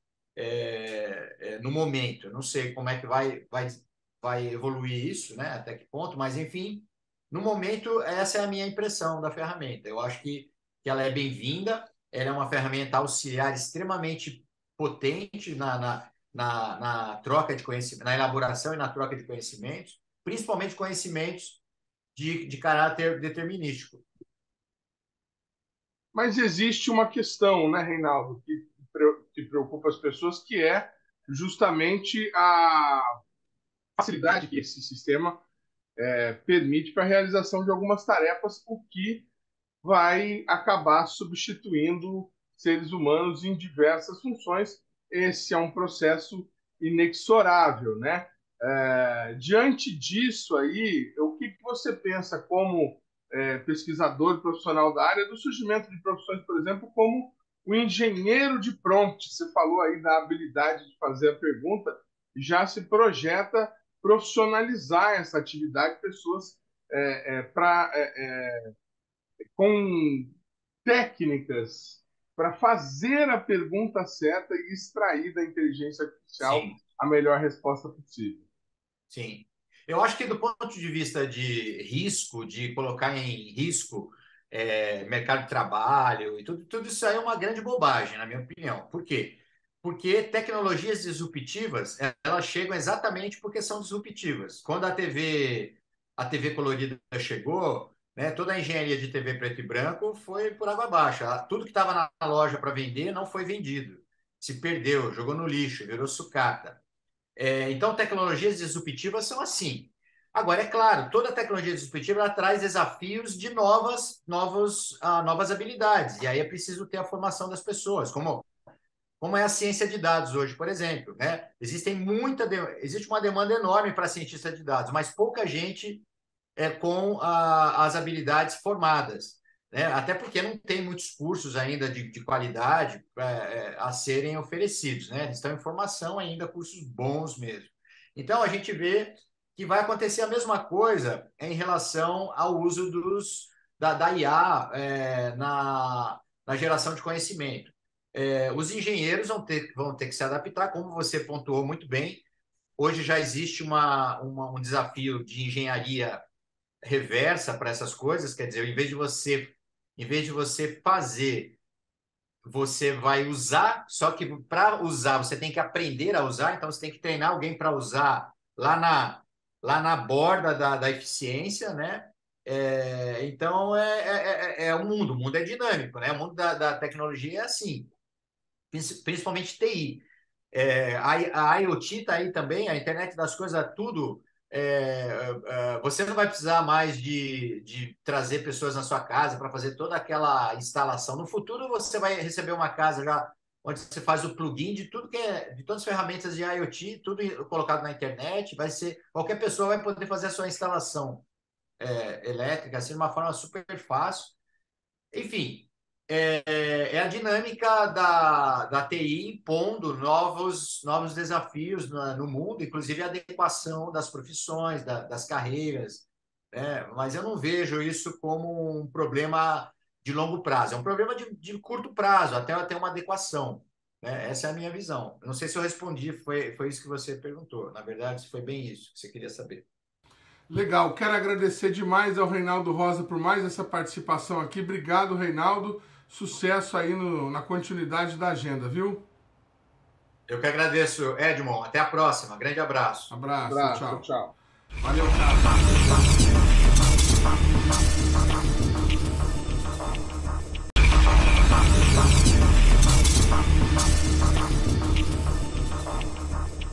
No momento. Eu não sei como é que vai evoluir isso, né? Até que ponto, mas, enfim, no momento, essa é a minha impressão da ferramenta. Eu acho que ela é bem-vinda, ela é uma ferramenta auxiliar extremamente potente na troca de conhecimento, na elaboração e na troca de conhecimentos, principalmente conhecimentos de caráter determinístico. Mas existe uma questão, né, Reinaldo, que preocupa as pessoas, que é justamente a facilidade que esse sistema permite para a realização de algumas tarefas, o que vai acabar substituindo seres humanos em diversas funções. Esse é um processo inexorável, né? Diante disso aí, o que você pensa como pesquisador profissional da área do surgimento de profissões, por exemplo, como o engenheiro de prompt? Você falou aí da habilidade de fazer a pergunta, já se projeta profissionalizar essa atividade, pessoas com técnicas para fazer a pergunta certa e extrair da inteligência artificial Sim. a melhor resposta possível. Sim. Eu acho que do ponto de vista de risco, de colocar em risco mercado de trabalho e tudo isso aí é uma grande bobagem, na minha opinião. Por quê? Porque tecnologias disruptivas, elas chegam exatamente porque são disruptivas. Quando a TV colorida chegou, né, toda a engenharia de TV preto e branco foi por água abaixo. Tudo que estava na loja para vender não foi vendido. Se perdeu, jogou no lixo, virou sucata. Então, tecnologias disruptivas são assim. Agora, é claro, toda tecnologia disruptiva ela traz desafios de novas habilidades, e aí é preciso ter a formação das pessoas, como é a ciência de dados hoje, por exemplo, né? Existe uma demanda enorme para cientista de dados, mas pouca gente com as habilidades formadas, né? Até porque não tem muitos cursos ainda de qualidade a serem oferecidos, né? Eles estão em formação ainda, cursos bons mesmo. Então, a gente vê que vai acontecer a mesma coisa em relação ao uso da IA na geração de conhecimento. Os engenheiros vão ter que se adaptar, como você pontuou muito bem. Hoje já existe um desafio de engenharia reversa para essas coisas, quer dizer, em vez de você fazer, você vai usar, só que para usar você tem que aprender a usar, então você tem que treinar alguém para usar lá na borda da eficiência, né? Então o mundo é dinâmico, né? O mundo da tecnologia é assim, principalmente TI. A IoT está aí também, a internet das coisas, tudo. Você não vai precisar mais de trazer pessoas na sua casa para fazer toda aquela instalação. No futuro, você vai receber uma casa já onde você faz o plugin de tudo de todas as ferramentas de IoT, tudo colocado na internet. Qualquer pessoa vai poder fazer a sua instalação elétrica assim, de uma forma super fácil. Enfim, é a dinâmica da TI impondo novos desafios no mundo, inclusive a adequação das profissões, das carreiras, né? Mas eu não vejo isso como um problema de longo prazo, é um problema de curto prazo, até ter uma adequação, né? Essa é a minha visão. Eu não sei se eu respondi, foi isso que você perguntou. Na verdade, foi bem isso que você queria saber. Legal, quero agradecer demais ao Reinaldo Rosa por mais essa participação aqui. Obrigado, Reinaldo. Sucesso aí na continuidade da agenda, viu? Eu que agradeço, Edmond. Até a próxima. Grande abraço. Abraço, tchau. Valeu, cara.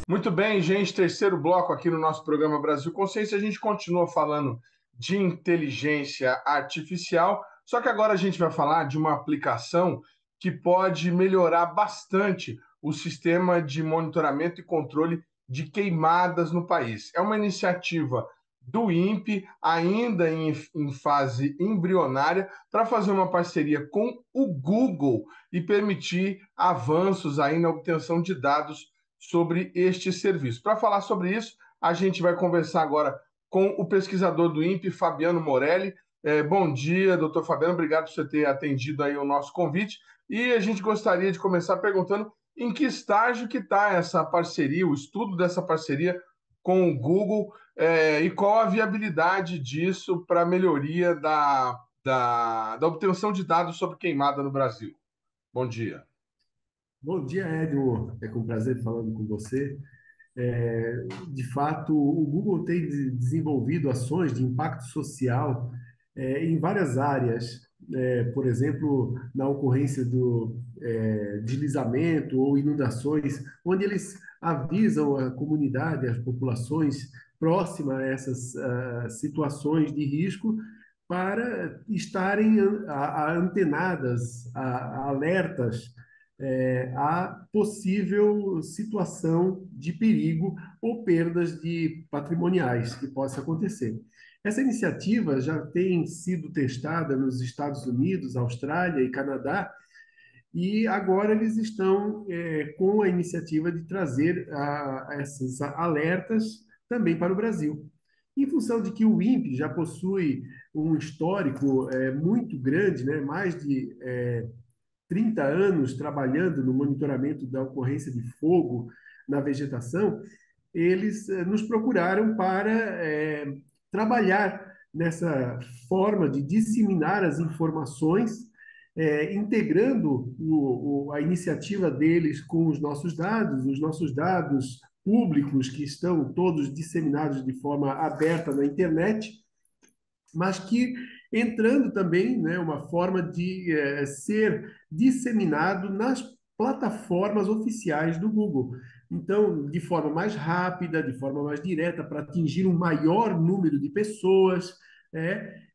Muito bem, gente, terceiro bloco aqui no nosso programa Brasil Consciência. A gente continua falando de inteligência artificial, só que agora a gente vai falar de uma aplicação que pode melhorar bastante o sistema de monitoramento e controle de queimadas no país. É uma iniciativa do INPE, ainda em fase embrionária, para fazer uma parceria com o Google e permitir avanços aí na obtenção de dados sobre este serviço. Para falar sobre isso, a gente vai conversar agora com o pesquisador do INPE, Fabiano Morelli. Bom dia, doutor Fabiano, obrigado por você ter atendido aí o nosso convite. E a gente gostaria de começar perguntando em que estágio que está essa parceria, o estudo dessa parceria com o Google, e qual a viabilidade disso para a melhoria da obtenção de dados sobre queimada no Brasil. Bom dia. Bom dia, Edmo. É com prazer falando com você. De fato, o Google tem desenvolvido ações de impacto social em várias áreas. Por exemplo, na ocorrência do deslizamento ou inundações, onde eles avisam a comunidade, as populações próximas a essas situações de risco para estarem antenadas, alertas a possível situação de perigo ou perdas de patrimoniais que possa acontecer. Essa iniciativa já tem sido testada nos Estados Unidos, Austrália e Canadá, e agora eles estão com a iniciativa de trazer esses alertas também para o Brasil. Em função de que o INPE já possui um histórico muito grande, né, mais de 30 anos trabalhando no monitoramento da ocorrência de fogo na vegetação, eles nos procuraram para trabalhar nessa forma de disseminar as informações, integrando a iniciativa deles com os nossos dados públicos que estão todos disseminados de forma aberta na internet, mas que entrando também, né, uma forma de ser disseminado nas plataformas oficiais do Google. Então, de forma mais rápida, de forma mais direta, para atingir um maior número de pessoas,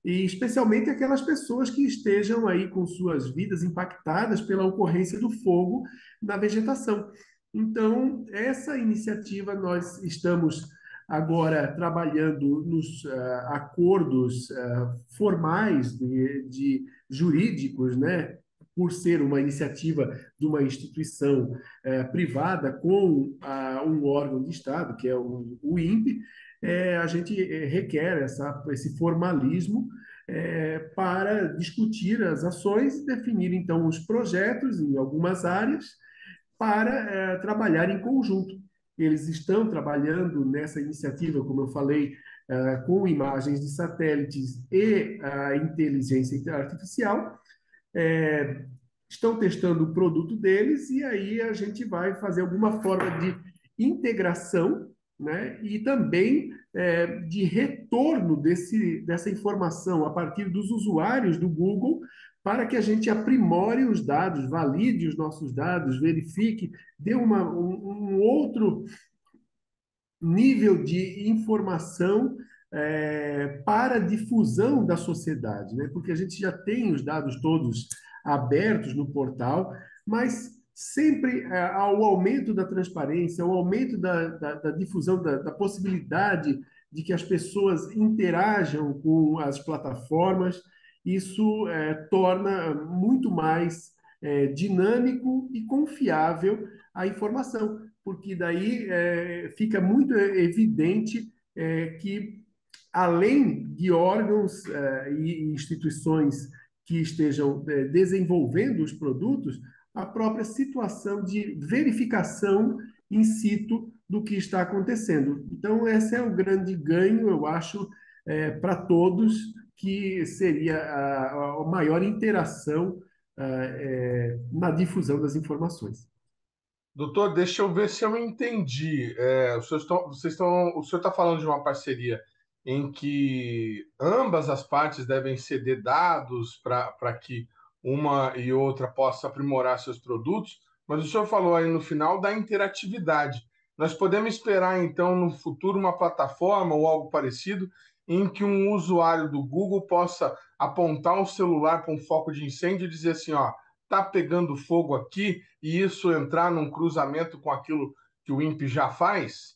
e especialmente aquelas pessoas que estejam aí com suas vidas impactadas pela ocorrência do fogo na vegetação. Então, essa iniciativa nós estamos agora trabalhando nos acordos formais de jurídicos, né? Por ser uma iniciativa de uma instituição privada com um órgão de Estado, que é o INPE, a gente requer esse formalismo para discutir as ações e definir, então, os projetos em algumas áreas para trabalhar em conjunto. Eles estão trabalhando nessa iniciativa, como eu falei, com imagens de satélites e a inteligência artificial, estão testando o produto deles e aí a gente vai fazer alguma forma de integração, né? E também de retorno dessa informação a partir dos usuários do Google para que a gente aprimore os dados, valide os nossos dados, verifique, dê um outro nível de informação para a difusão da sociedade, né? Porque a gente já tem os dados todos abertos no portal, mas sempre ao aumento da transparência, ao aumento da difusão, da possibilidade de que as pessoas interajam com as plataformas, isso torna muito mais dinâmico e confiável a informação, porque daí fica muito evidente que, além de órgãos e instituições que estejam desenvolvendo os produtos, a própria situação de verificação in situ do que está acontecendo. Então, esse é o grande ganho, eu acho, para todos, que seria a maior interação na difusão das informações. Doutor, deixa eu ver se eu entendi. O senhor está falando de uma parceria em que ambas as partes devem ceder dados para que uma e outra possa aprimorar seus produtos, mas o senhor falou aí no final da interatividade. Nós podemos esperar, então, no futuro, uma plataforma ou algo parecido em que um usuário do Google possa apontar um celular para um foco de incêndio e dizer assim, ó, tá pegando fogo aqui, e isso entrar num cruzamento com aquilo que o INPE já faz?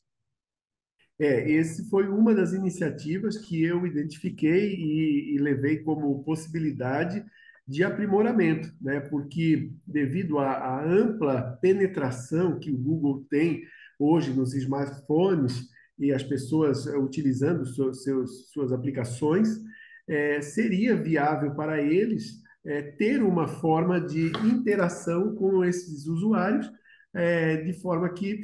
Esse foi uma das iniciativas que eu identifiquei e levei como possibilidade de aprimoramento, né? Porque devido à ampla penetração que o Google tem hoje nos smartphones e as pessoas utilizando suas aplicações, seria viável para eles ter uma forma de interação com esses usuários, de forma que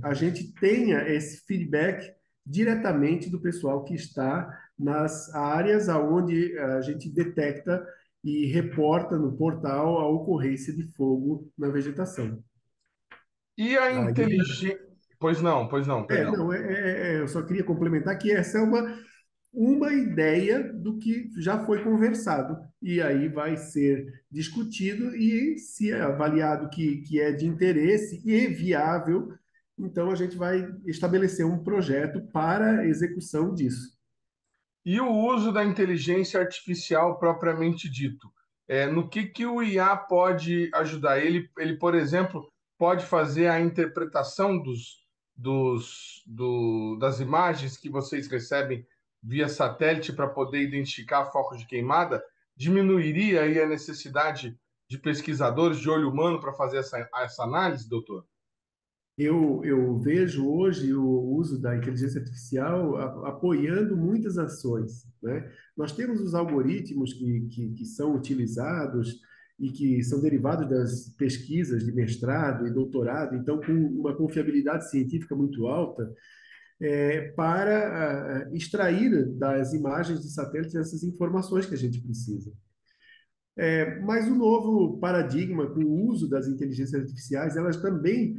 a gente tenha esse feedback diretamente do pessoal que está nas áreas aonde a gente detecta e reporta no portal a ocorrência de fogo na vegetação. E a inteligência... Pois não, perdão. Eu só queria complementar que essa é uma ideia do que já foi conversado, e aí vai ser discutido e, se é avaliado que é de interesse e viável, então a gente vai estabelecer um projeto para a execução disso. E o uso da inteligência artificial propriamente dito? No que o IA pode ajudar? Ele, por exemplo, pode fazer a interpretação das imagens que vocês recebem via satélite para poder identificar focos de queimada? Diminuiria aí a necessidade de pesquisadores de olho humano para fazer essa análise, doutor? Eu vejo hoje o uso da inteligência artificial apoiando muitas ações, né? Nós temos os algoritmos que são utilizados e que são derivados das pesquisas de mestrado e doutorado, então com uma confiabilidade científica muito alta, para extrair das imagens de satélites essas informações que a gente precisa. Mas o novo paradigma com o uso das inteligências artificiais, elas também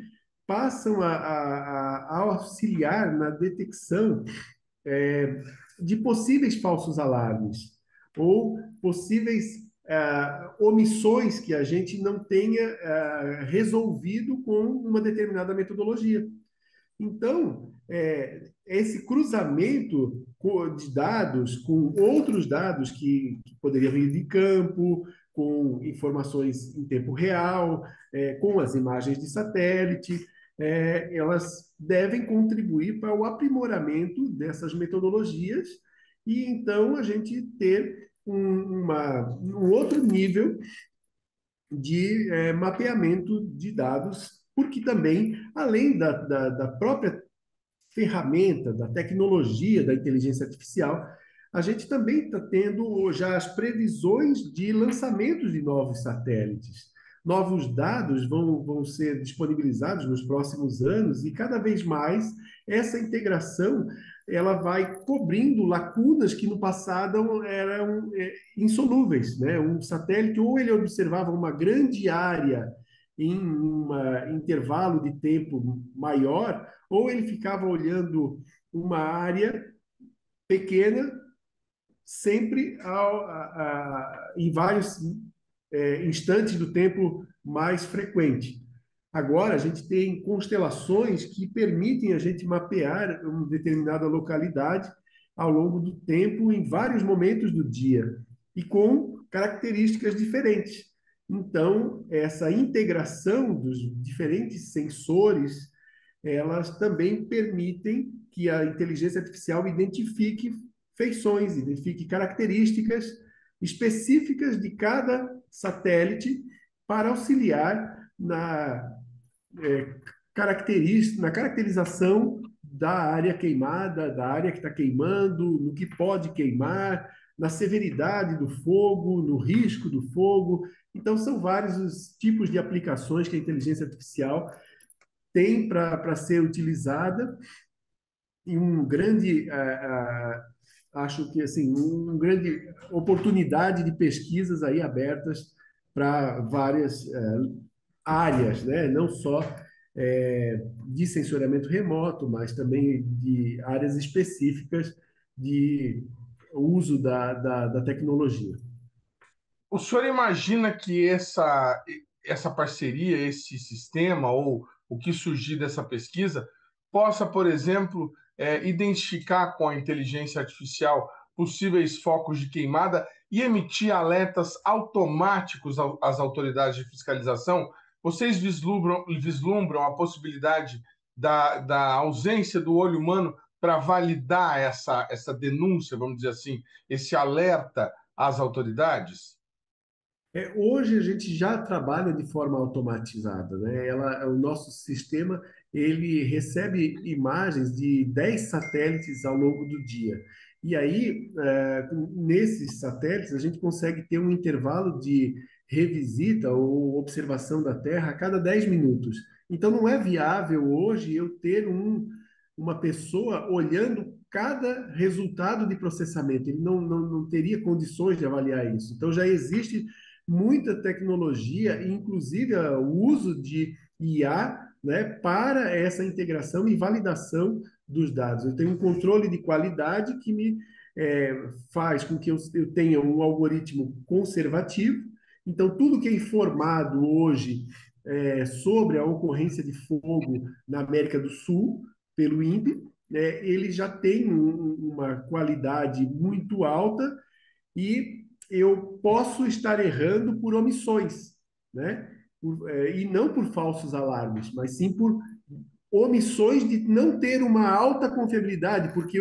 passam a auxiliar na detecção de possíveis falsos alarmes ou possíveis omissões que a gente não tenha resolvido com uma determinada metodologia. Então, esse cruzamento de dados com outros dados que poderiam vir de campo, com informações em tempo real, com as imagens de satélite, elas devem contribuir para o aprimoramento dessas metodologias e então a gente ter um outro nível de mapeamento de dados, porque também, além da própria ferramenta, da tecnologia, da inteligência artificial, a gente também está tendo já as previsões de lançamentos de novos satélites. Novos dados vão ser disponibilizados nos próximos anos e cada vez mais essa integração ela vai cobrindo lacunas que no passado eram insolúveis, né? Um satélite ou ele observava uma grande área em um intervalo de tempo maior, ou ele ficava olhando uma área pequena, sempre em vários instantes do tempo mais frequente. Agora, a gente tem constelações que permitem a gente mapear uma determinada localidade ao longo do tempo, em vários momentos do dia, e com características diferentes. Então, essa integração dos diferentes sensores, elas também permitem que a inteligência artificial identifique feições, identifique características específicas de cada satélite para auxiliar na caracterização da área queimada, da área que está queimando, no que pode queimar, na severidade do fogo, no risco do fogo. Então, são vários os tipos de aplicações que a inteligência artificial tem para ser utilizada e acho que assim, uma grande oportunidade de pesquisas aí abertas para várias áreas, né? Não só de sensoriamento remoto, mas também de áreas específicas de uso da tecnologia. O senhor imagina que essa parceria, esse sistema, ou o que surgir dessa pesquisa, possa, por exemplo, identificar com a inteligência artificial possíveis focos de queimada e emitir alertas automáticos às autoridades de fiscalização? Vocês vislumbram a possibilidade da ausência do olho humano para validar essa denúncia, vamos dizer assim, esse alerta às autoridades? Hoje a gente já trabalha de forma automatizada, né? O nosso sistema ele recebe imagens de 10 satélites ao longo do dia. E aí, nesses satélites, a gente consegue ter um intervalo de revisita ou observação da Terra a cada 10 minutos. Então, não é viável hoje eu ter uma pessoa olhando cada resultado de processamento. Ele não teria condições de avaliar isso. Então, já existe muita tecnologia, inclusive o uso de IA, né, para essa integração e validação dos dados. Eu tenho um controle de qualidade que me faz com que eu tenha um algoritmo conservativo. Então, tudo que é informado hoje sobre a ocorrência de fogo na América do Sul, pelo INPE, ele já tem uma qualidade muito alta e eu posso estar errando por omissões, né? E não por falsos alarmes, mas sim por omissões de não ter uma alta confiabilidade, porque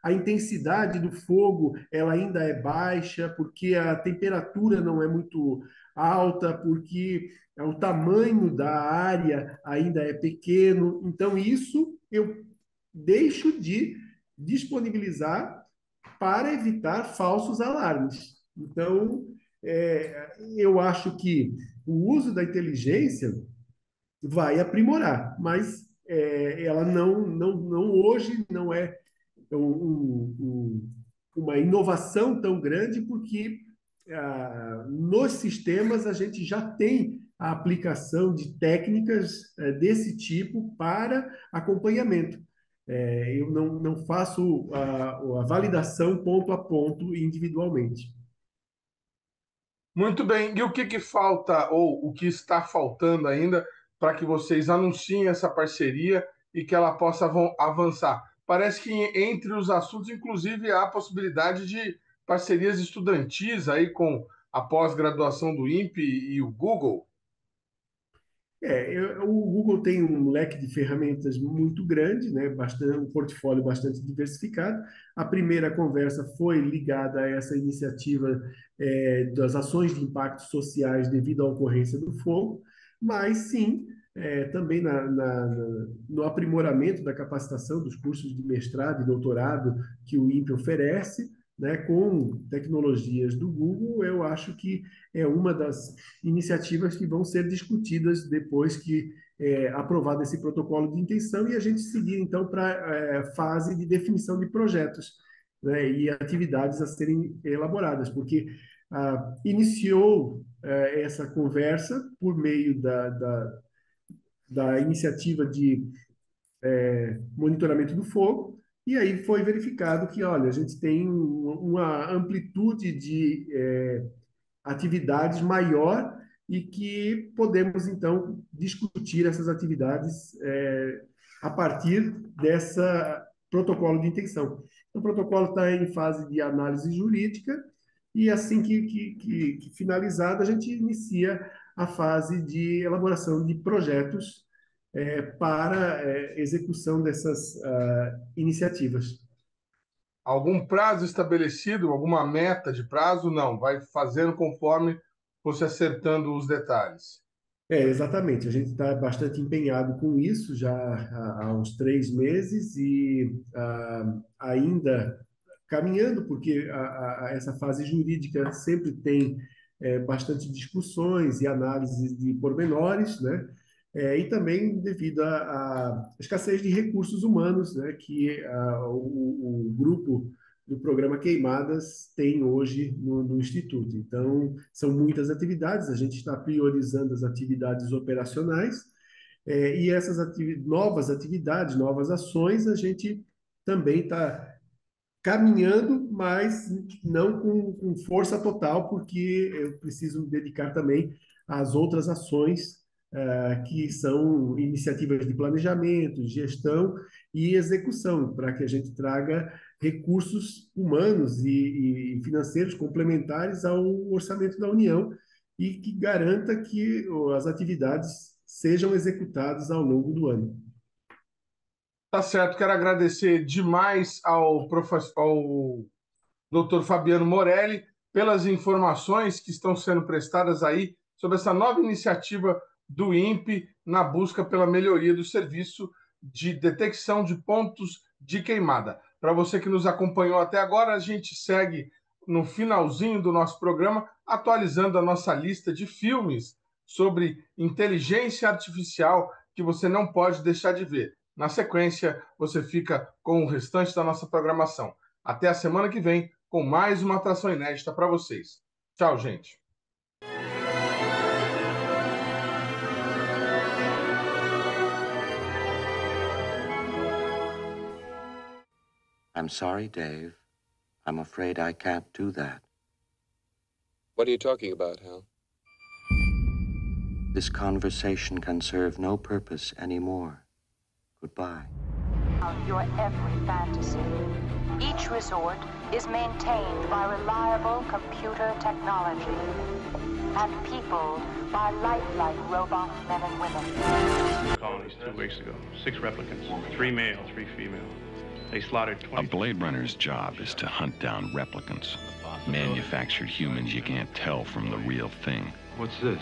a intensidade do fogo ela ainda é baixa, porque a temperatura não é muito alta, porque o tamanho da área ainda é pequeno. Então, isso eu deixo de disponibilizar para evitar falsos alarmes. Então, eu acho que o uso da inteligência vai aprimorar, mas ela não hoje não é uma inovação tão grande, porque nos sistemas a gente já tem a aplicação de técnicas desse tipo para acompanhamento. Eu não faço a validação ponto a ponto individualmente. Muito bem. E o que falta, ou o que está faltando ainda, para que vocês anunciem essa parceria e que ela possa avançar? Parece que entre os assuntos, inclusive, há a possibilidade de parcerias estudantis aí com a pós-graduação do INPE e o Google. O Google tem um leque de ferramentas muito grande, né? Um portfólio bastante diversificado. A primeira conversa foi ligada a essa iniciativa das ações de impactos sociais devido à ocorrência do fogo, mas sim, também no aprimoramento da capacitação dos cursos de mestrado e doutorado que o INPE oferece, né, com tecnologias do Google. Eu acho que é uma das iniciativas que vão ser discutidas depois que aprovado esse protocolo de intenção e a gente seguir, então, para a fase de definição de projetos, né, e atividades a serem elaboradas, porque iniciou essa conversa por meio da iniciativa de monitoramento do fogo, e aí foi verificado que, olha, a gente tem uma amplitude de atividades maior e que podemos, então, discutir essas atividades a partir dessa protocolo de intenção. O protocolo está em fase de análise jurídica e assim que finalizada, a gente inicia a fase de elaboração de projetos para execução dessas iniciativas. Algum prazo estabelecido, alguma meta de prazo? Não, vai fazendo conforme você acertando os detalhes. Exatamente. A gente está bastante empenhado com isso já há uns 3 meses e ainda caminhando, porque essa fase jurídica sempre tem bastante discussões e análises de pormenores, né? E também devido à escassez de recursos humanos, né, que o grupo do programa Queimadas tem hoje no Instituto. Então, são muitas atividades, a gente está priorizando as atividades operacionais, e essas novas atividades, novas ações, a gente também está caminhando, mas não com força total, porque eu preciso me dedicar também às outras ações que são iniciativas de planejamento, gestão e execução, para que a gente traga recursos humanos e financeiros complementares ao orçamento da União e que garanta que as atividades sejam executadas ao longo do ano. Tá certo, quero agradecer demais ao Dr. Fabiano Morelli pelas informações que estão sendo prestadas aí sobre essa nova iniciativa do INPE na busca pela melhoria do serviço de detecção de pontos de queimada. Para você que nos acompanhou até agora, a gente segue no finalzinho do nosso programa atualizando a nossa lista de filmes sobre inteligência artificial que você não pode deixar de ver. Na sequência, você fica com o restante da nossa programação. Até a semana que vem com mais uma atração inédita para vocês. Tchau, gente. I'm sorry, Dave. I'm afraid I can't do that. What are you talking about, Hal? This conversation can serve no purpose anymore. Goodbye. Your every fantasy. Each resort is maintained by reliable computer technology and people by lifelike robot men and women. Colonies 2 weeks ago. 6 replicants, 3 male, 3 female. They slaughtered 20. A Blade Runner's job is to hunt down replicants. Manufactured humans you can't tell from the real thing. What's this?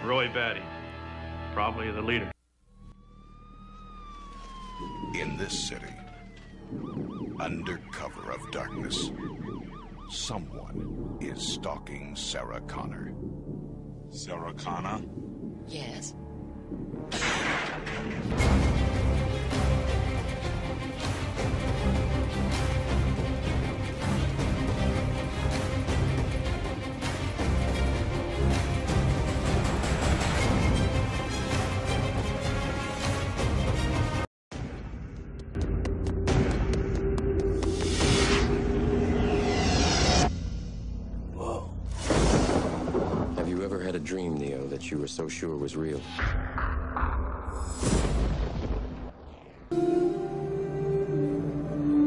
Roy Batty. Probably the leader. In this city, under cover of darkness, someone is stalking Sarah Connor. Sarah Connor? Yes. were so sure was real.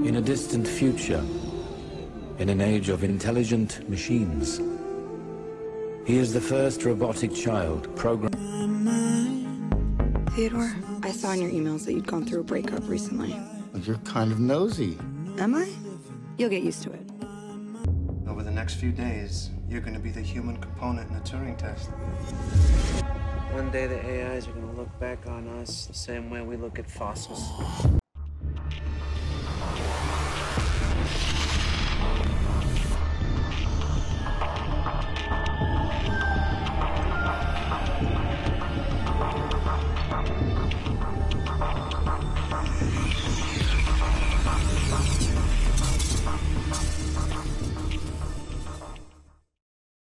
In a distant future, in an age of intelligent machines, he is the first robotic child programmed. Theodore, I saw in your emails that you'd gone through a breakup recently. You're kind of nosy. Am I? You'll get used to it. Over the next few days, you're going to be the human component in the Turing test. One day the AIs are going to look back on us the same way we look at fossils.